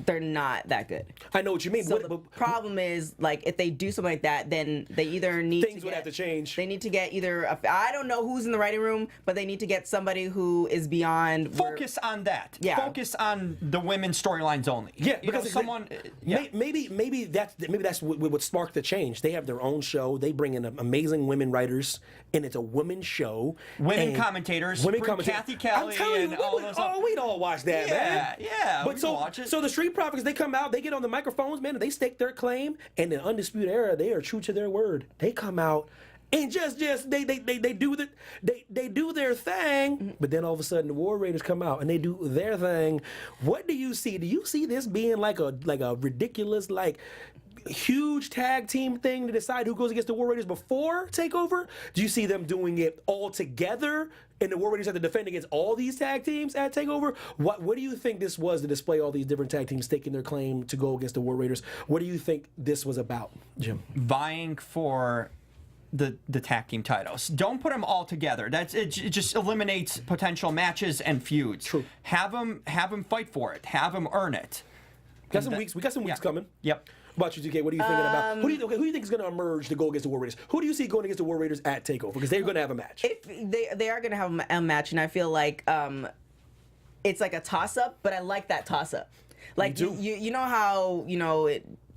they're not that good. I know what you mean. So the problem is, like, if they do something like that, then they either need Things would have to change. They need to get I don't know who's in the writing room, but they need to get somebody who is beyond. Focus on that. Yeah. Focus on the women's storylines only. Yeah, You know, because someone. Yeah. maybe that's what would spark the change. They have their own show. They bring in amazing women writers, and it's a women's show. Women and commentators. Women bring commentators. Kathy Kelly I'm telling and you, all those. we'd all watch that, man. Yeah, But we'd so, watch it. so the Street Profits, they come out, they get on the microphones, man, and they stake their claim. And the Undisputed Era, they are true to their word. They come out and just they do their thing. But then all of a sudden, the War Raiders come out and they do their thing. What do you see? Do you see this being like a ridiculous huge tag team thing to decide who goes against the War Raiders before TakeOver? Do you see them doing it all together and the War Raiders have to defend against all these tag teams at TakeOver? What do you think this was to display all these different tag teams staking their claim to go against the War Raiders? What do you think this was about, Jim? Vying for the tag team titles. Don't put them all together. It just eliminates potential matches and feuds. True. Have them fight for it. Have them earn it. We got some weeks coming. Yep. What about you, TK? What are you thinking about? Who do you think is going to emerge to go against the War Raiders? Who do you see going against the War Raiders at TakeOver? Because they're going to have a match. If they are going to have a match, and I feel like it's like a toss-up, but I like that toss-up. Like Me too. you know how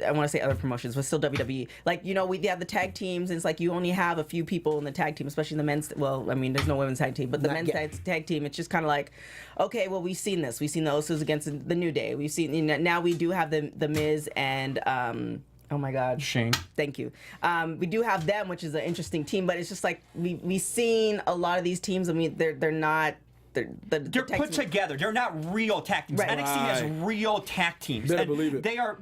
I want to say other promotions, but still WWE. Like we have the tag teams, and it's like you only have a few people in the tag team, especially the men's. Well, I mean, there's no women's tag team, but the men's tag team, it's just kind of like, okay, well, we've seen this. We've seen the Usos against the New Day. We've seen now we do have the Miz and. Oh my God, Shane. Thank you. We do have them, which is an interesting team, but it's just like we've seen a lot of these teams. I mean, they're not. They're put together. They're not real tag teams. Right. NXT has real tag teams. Better and believe it. They are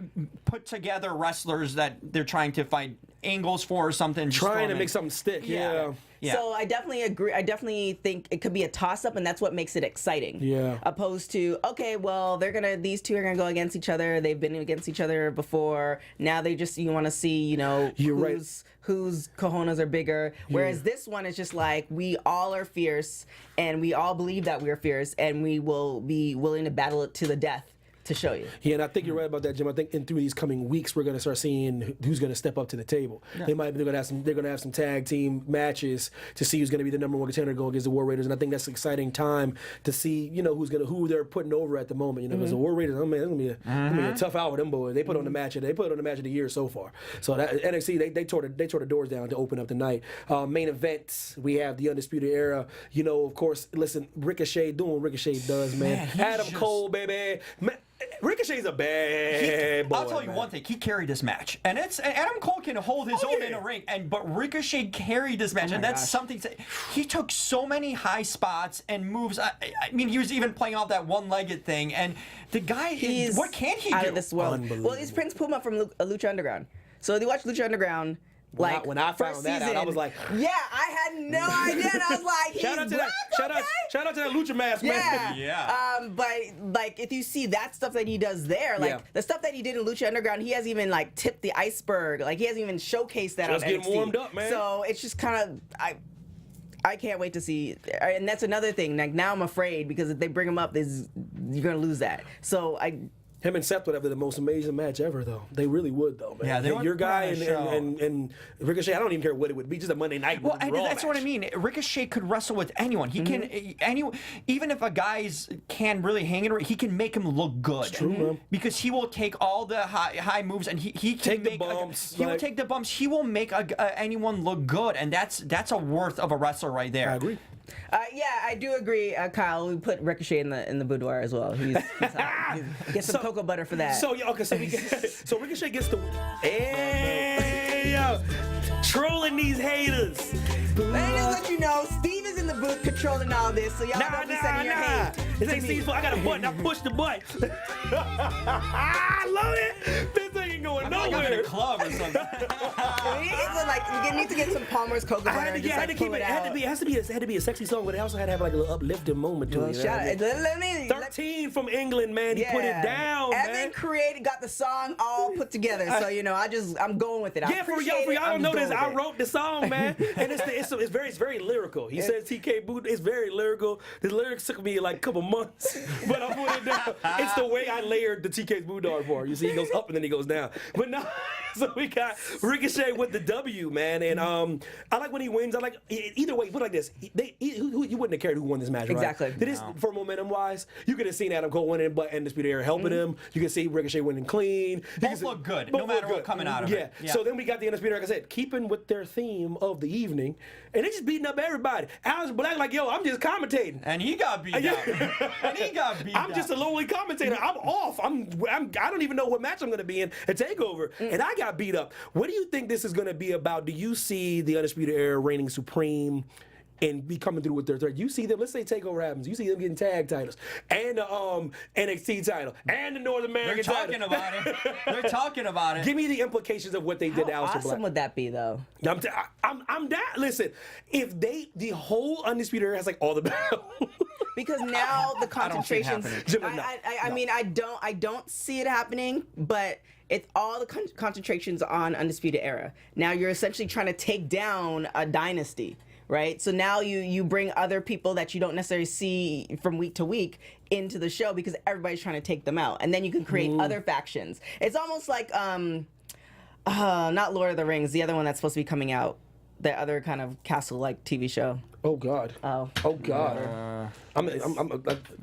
put together wrestlers that they're trying to find angles for or something. Trying to make something stick. Yeah. So I definitely agree. I definitely think it could be a toss-up, and that's what makes it exciting. Yeah. Opposed to, okay, well, these two are gonna go against each other. They've been against each other before. Now you want to see, whose cojones are bigger. Whereas this one is just like, we all are fierce, and we all believe that we are fierce, and we will be willing to battle it to the death to show you. Yeah, and I think you're right about that, Jim. I think through these coming weeks, we're going to start seeing who's going to step up to the table. Yeah. They're going to have some tag team matches to see who's going to be the number one contender going against the War Raiders, and I think that's an exciting time to see who they're putting over at the moment. Because the War Raiders, it's going to be a tough hour. Them boys, they put on the match. They put on the match of the year so far. So that NXT, they tore the doors down to open up the night. Main events, we have the Undisputed Era. Of course, listen, Ricochet doing what Ricochet does, man. Adam Cole, baby. Man, Ricochet's a bad boy. I'll tell you one thing. He carried this match, and Adam Cole can hold his own in a ring, but Ricochet carried this match, and that's something. He took so many high spots and moves. I mean, he was even playing off that one-legged thing, and the guy, what can he do? Out of this world. Well, he's Prince Puma from Lucha Underground. So if you watch Lucha Underground. When I found that out, I was like, yeah, I had no idea. And I was like, shout out to that Lucha mask, man. Yeah. But like, if you see that stuff that he does there, like the stuff that he did in Lucha Underground, he hasn't even like tipped the iceberg. Like he hasn't even showcased that. Just on getting NXT. warmed up, man. So it's just kind of I can't wait to see. And that's another thing. Like now I'm afraid because if they bring him up, you're gonna lose that. So Him and Seth would have the most amazing match ever, though. They really would, though, man. Yeah, your guy and Ricochet. I don't even care what it would be. Just a Monday night. Well, and that's match. what I mean. Ricochet could wrestle with anyone. He can even if a guy's can really hang in, he can make him look good. It's true, man. Because he will take all the high moves and he can take make the bumps. He will take the bumps. He will make anyone look good, and that's a worth of a wrestler right there. I agree. Yeah, I do agree, Kyle. We put Ricochet in the boudoir as well. He's hot. Get some cocoa butter for that. So Ricochet gets the trolling these haters. Let me just let you know, Steve is in the booth controlling all this, so y'all don't be sending your hate. This ain't Steve's fault. I got a button. I pushed the button. I love it. This thing ain't going nowhere. Like I'm in a club or something. You need to get some Palmer's cocoa butter and just pull it out. It had to be a sexy song, but it also had to have like a little uplifting moment to it. Let me 13 from England, man. He put it down, Evan got the song all put together, so I'm going with it. Yeah, for y'all don't know this, I wrote the song, man, and it's very lyrical. He says TK Boot. It's very lyrical. The lyrics took me like a couple months, but I put it down. It's the way I layered the TK's Boudar for. You see, he goes up and then he goes down. But no, so we got Ricochet with the W, man, and I like when he wins. I like either way. Put it like this: you wouldn't have cared who won this match, right? Exactly. For momentum wise, you could have seen Adam Cole winning, but Undisputed Era helping him. You can see Ricochet winning clean. Both look good, no matter what coming out of it. Yeah. So then we got the Undisputed Era, like I said, keeping with their theme of the evening, and they just beating up everybody. Alex Black like, yo, I'm just commentating, and he got beat up. I'm just a lonely commentator. I'm off. I don't even know what match I'm going to be in at TakeOver, and I got beat up. What do you think this is going to be about? Do you see the Undisputed Era reigning supreme and be coming through with their threat? You see them, let's say TakeOver happens, you see them getting tag titles, and the NXT title, and the North American title. They're talking about it. Give me the implications of what they did to Aleister Black. How awesome would that be, though? I'm down. Listen, if the whole Undisputed Era has like all the battles. Because now the concentrations. I mean, I don't see it happening, but it's all the concentrations on Undisputed Era. Now you're essentially trying to take down a dynasty, right? So now you bring other people that you don't necessarily see from week to week into the show because everybody's trying to take them out, and then you can create other factions. It's almost like not Lord of the Rings, the other one that's supposed to be coming out. The other kind of castle-like TV show. Oh God. Oh. Oh God.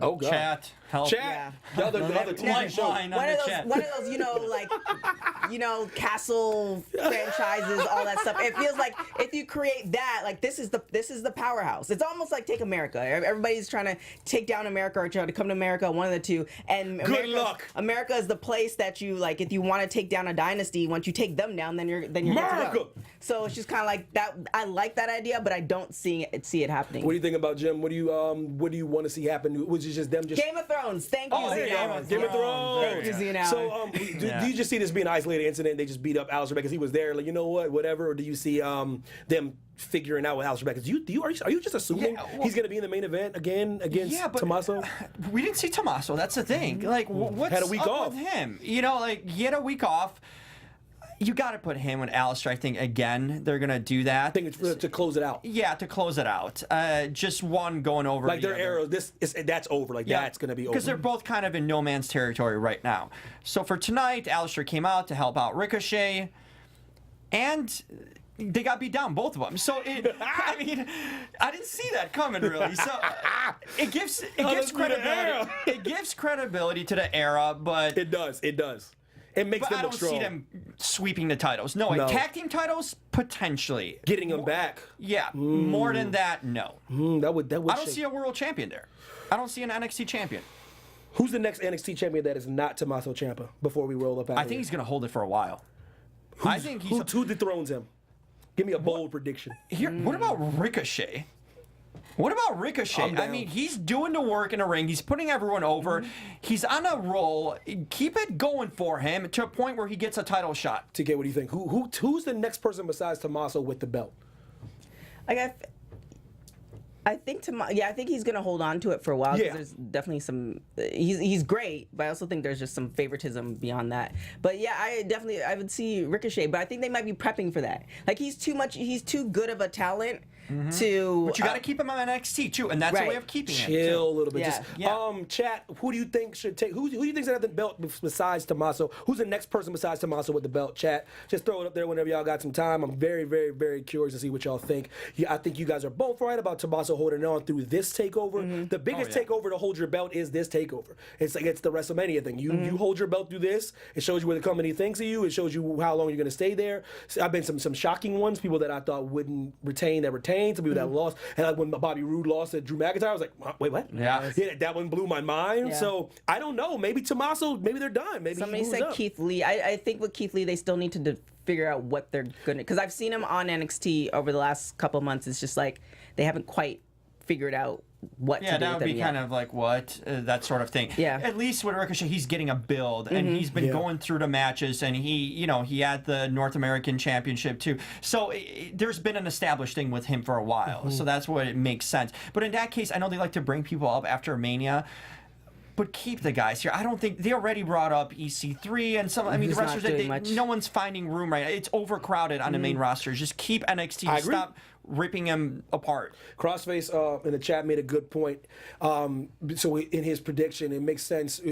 Oh God. Chat. Help. Chat. The other TV show. Lifeline on the chat. One of those, castle franchises, all that stuff. It feels like if you create that, like this is the powerhouse. It's almost like Take America. Everybody's trying to take down America or trying to come to America, one of the two. And Good luck. America is the place that you like. If you want to take down a dynasty, once you take them down, then you're good to America. go. So it's just kind of like that. I like that idea, but I don't see it happening. What do you think about Jim? What do you want to see happen? Was it just them just Game of Thrones. Thank you, there you Zeno. go. Game of Thrones. Thank you, Zeno. So, do you just see this being an isolated incident? They just beat up Aleister Black because he was there. Like, you know what, whatever. Or do you see them figuring out with Aleister Black? Are you just assuming he's going to be in the main event again against Tommaso? We didn't see Tommaso. That's the thing. Like, what's Had a week up off. with him? You know, like he had a week off. You got to put him with Aleister. I think again they're gonna do that. I think it's to close it out. Yeah, to close it out. Just one going over. Like their era, that's over. Like that's gonna be over because they're both kind of in no man's territory right now. So for tonight, Aleister came out to help out Ricochet, and they got beat down, both of them. So I mean, I didn't see that coming really. So it gives credibility. It gives credibility to the era, but it does. It makes them I look don't strong. see them sweeping the titles. No, tag team titles potentially. Getting them back. Yeah, more than that, no. That would. I don't see a world champion there. I don't see an NXT champion. Who's the next NXT champion that is not Tommaso Ciampa? Before we roll up out. I think he's going to hold it for a while. I think he's who dethrones him? Give me a bold prediction. Here, what about Ricochet? What about Ricochet? I mean, he's doing the work in the ring. He's putting everyone over. He's on a roll. Keep it going for him to a point where he gets a title shot. TK, what do you think? Who's the next person besides Tommaso with the belt? I think he's gonna hold on to it for a while. Yeah. There's definitely some. He's great, but I also think there's just some favoritism beyond that. But yeah, I would see Ricochet, but I think they might be prepping for that. Like he's too good of a talent to. But you got to keep him on NXT too, and that's a way of keeping him. Chill a little bit. Yeah. Chat. Who do you think should take? Who do you think's gonna have the belt besides Tommaso? Who's the next person besides Tommaso with the belt? Chat. Just throw it up there whenever y'all got some time. I'm very, very, very curious to see what y'all think. I think you guys are both right about Tommaso holding on through this takeover. The biggest takeover to hold your belt is this takeover. It's like it's the WrestleMania thing. You hold your belt through this. It shows you where the company thinks of you. It shows you how long you're going to stay there. So I've been some shocking ones. People that I thought wouldn't retain that retained. Some people that lost. And like when Bobby Roode lost to Drew McIntyre, I was like, wait, what? Yeah. That one blew my mind. Yeah. So I don't know. Maybe Tommaso. Maybe they're done. Maybe Somebody he moves said up. Keith Lee. I think with Keith Lee, they still need to figure out what they're gonna. Because I've seen him on NXT over the last couple of months. It's just like they haven't quite figured out what to do that with would him be yet. kind of like what that sort of thing. Yeah. At least with Ricochet, he's getting a build, and he's been going through the matches, and he had the North American Championship too. So there's been an established thing with him for a while. So that's what it makes sense. But in that case, I know they like to bring people up after Mania. But keep the guys here. I don't think they already brought up EC3 and some. I mean, He's the not wrestlers. doing much. No one's finding room right now. It's overcrowded on the main roster. Just keep NXT. I agree. Stop ripping them apart. Crossface in the chat made a good point. So in his prediction, it makes sense.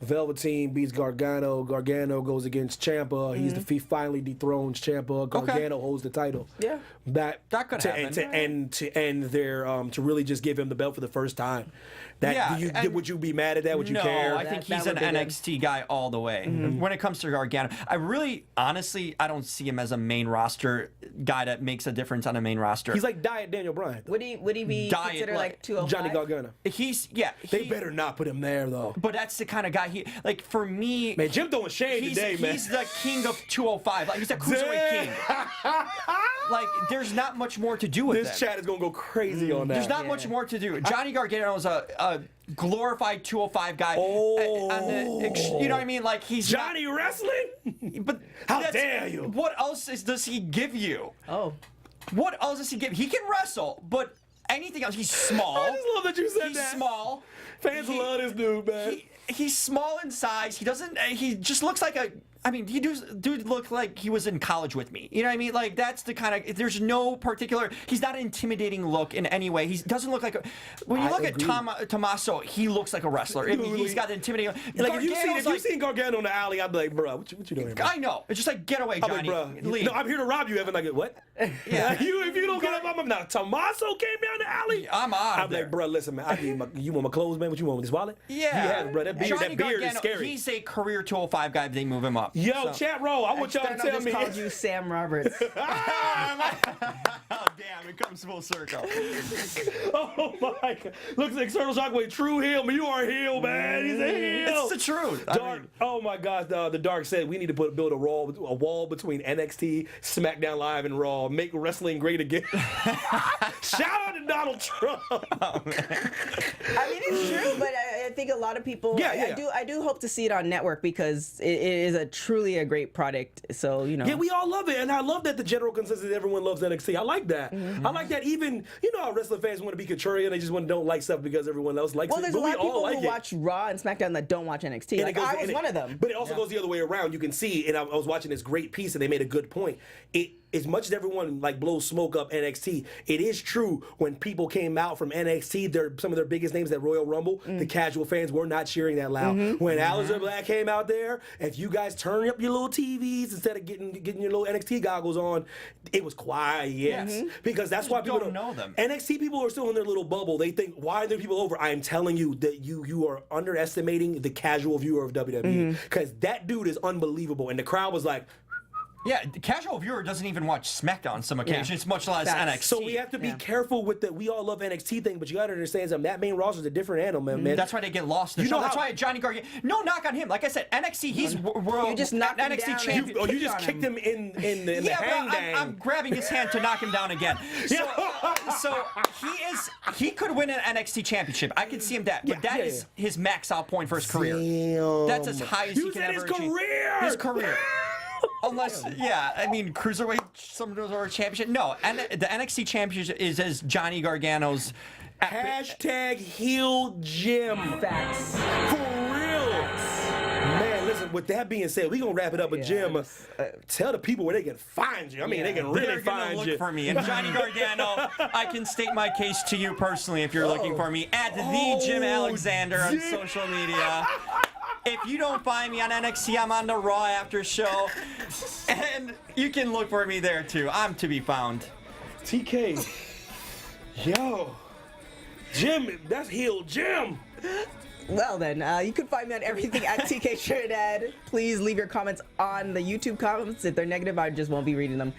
Velveteen beats Gargano. Gargano goes against Ciampa. He finally dethrones Ciampa. Gargano holds the title. Yeah. That could happen. To end their to really just give him the belt for the first time. Would you be mad at that? Would you care? No, I think he's that an would be NXT guy all the way. When it comes to Gargano, I really, honestly, I don't see him as a main roster guy that makes a difference on a main roster. He's like Diet Daniel Bryan. Would he be Diet, considered like 205? Johnny Gargano. They better not put him there though. But that's the kind of guy for me. Man, Jim throwing shade today, man. He's the king of 205. Like he's a cruiserweight king. Like there's not much more to do with this chat is gonna go crazy on that. There's not much more to do. Johnny Gargano is a glorified 205 guy. You know what I mean? Like he's Johnny wrestling. But how dare you? What else does he give you? Oh. What else does he give? He can wrestle, but anything else? He's small. I just love that you said he's that. Small. Fans love this dude, man. he's small in size. He doesn't. He just looks like a. I mean, he dude looked like he was in college with me. You know what I mean? Like that's the kind of. There's no particular. He's not an intimidating look in any way. He doesn't look like a. When you look at Tommaso, he looks like a wrestler. I mean, he's got the intimidating. Like if you seen Gargano in the alley, I'd be like, bro, what you doing here, man? I know. It's just like get away, Johnny. Like, bro, no, I'm here to rob you, Evan. Like what? Yeah. If you don't get up, I'm not. Tommaso came down the alley. I'm on. I'm like, bro, listen, man. You want my clothes, man? What you want with this wallet? Yeah, bro. That beard is scary. He's a career 205 guy. If they move him up. Yo, chat roll. I want y'all to tell me. I called you Sam Roberts. Oh damn! It comes full circle. Oh my God! Looks like External Shockwave, true heel. Man, you are a heel, man. He's a heel. It's the truth. Dark. Oh my God! The Dark said we need to build a wall between NXT, SmackDown Live, and Raw. Make wrestling great again. Shout out to Donald Trump. Oh, man. I mean, it's true, but I think a lot of people. Yeah. I do hope to see it on network because it is truly a great product. So Yeah, we all love it, and I love that the general consensus is everyone loves NXT. I like that. I like that. Even how wrestling fans want to be contrarian, they just don't like stuff because everyone else likes it. Well, there's a lot of people who watch Raw and SmackDown that don't watch NXT. Like, I was one of them. But it also goes the other way around. You can see, and I was watching this great piece, and they made a good point. As much as everyone blows smoke up NXT, it is true when people came out from NXT, some of their biggest names at Royal Rumble, the casual fans were not cheering that loud. When Aleister Black came out there, if you guys turn up your little TVs instead of getting your little NXT goggles on, it was quiet. Yes, because that's why people don't know them. NXT people are still in their little bubble. They think, why are there people over? I am telling you that you are underestimating the casual viewer of WWE because that dude is unbelievable, and the crowd was like. Yeah, the casual viewer doesn't even watch SmackDown on some occasions, much less NXT. So we have to be careful with the we all love NXT thing, but you got to understand something. That main roster is a different animal, man. That's why they get lost in the show. That's why Johnny Gargano. No knock on him. Like I said, NXT, he's world. You just knocked him NXT down. champion. You just kicked him in the hang dang. I'm grabbing his hand to knock him down again. So he could win an NXT championship. I can see him that. But that is his max out point for his career. Damn. That's as high as he can ever achieve. His career. Unless, cruiserweight, some of those are a championship. No, and the NXT championship is as Johnny Gargano's. Hashtag heel Jim. Facts. For real. Man, listen, with that being said, we're going to wrap it up with Jim. Tell the people where they can find you. I mean, they can really find you. Look for me. And Johnny Gargano, I can state my case to you personally if you're looking for me at the Jim Alexander on social media. If you don't find me on NXT, I'm on the Raw after show. And you can look for me there too. I'm to be found. TK. Yo. Jim, that's heel Jim. Well then, you can find me on everything at TK Trinidad. Please leave your comments on the YouTube comments. If they're negative, I just won't be reading them.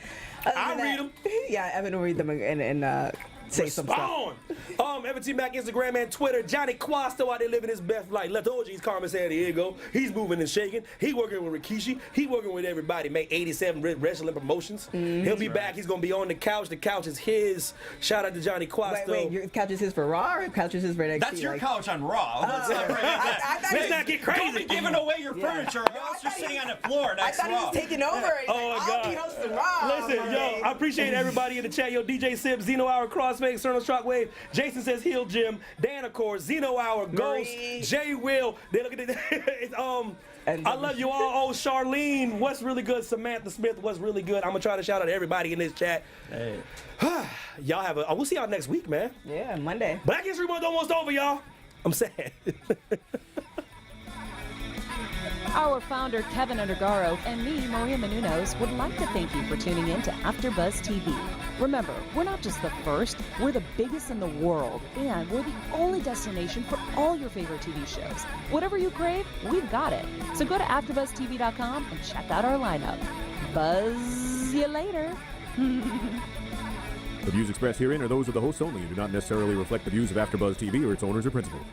I'll read them. Yeah, Evan will read them and say some stuff. Evan T. Mac, Instagram and Twitter. Johnny Quasto out there living his best life. Left OG's Carmen San Diego. He's moving and shaking. He working with Rikishi. He working with everybody. Make 87 wrestling promotions. He'll be back. He's going to be on the couch. The couch is his. Shout out to Johnny Quasto. Wait, your couch is his for Raw or your couch is his for NXT? That's your couch on Raw. Let's not get crazy. Don't be giving away your furniture or else you're sitting on the floor next Raw. I thought he was taking over. Oh my God. I'll be hosting Raw. Listen, yo, I appreciate everybody in the chat. Yo, DJ Sip, Zeno Hour, Crossfade, External Shockwave. Jason says heel Jim. Dan, of course. Zeno Hour, Ghost, Jay Will. They look at it. I love you all. Oh, Charlene, what's really good? Samantha Smith, what's really good? I'm gonna try to shout out to everybody in this chat. Hey. Y'all have we'll see y'all next week, man. Yeah, Monday. Black History Month almost over, y'all. I'm sad. Our founder, Keven Undergaro, and me, Maria Menounos, would like to thank you for tuning in to AfterBuzz TV. Remember, we're not just the first, we're the biggest in the world, and we're the only destination for all your favorite TV shows. Whatever you crave, we've got it. So go to AfterBuzzTV.com and check out our lineup. Buzz you later. The views expressed herein are those of the hosts only and do not necessarily reflect the views of AfterBuzz TV or its owners or principals.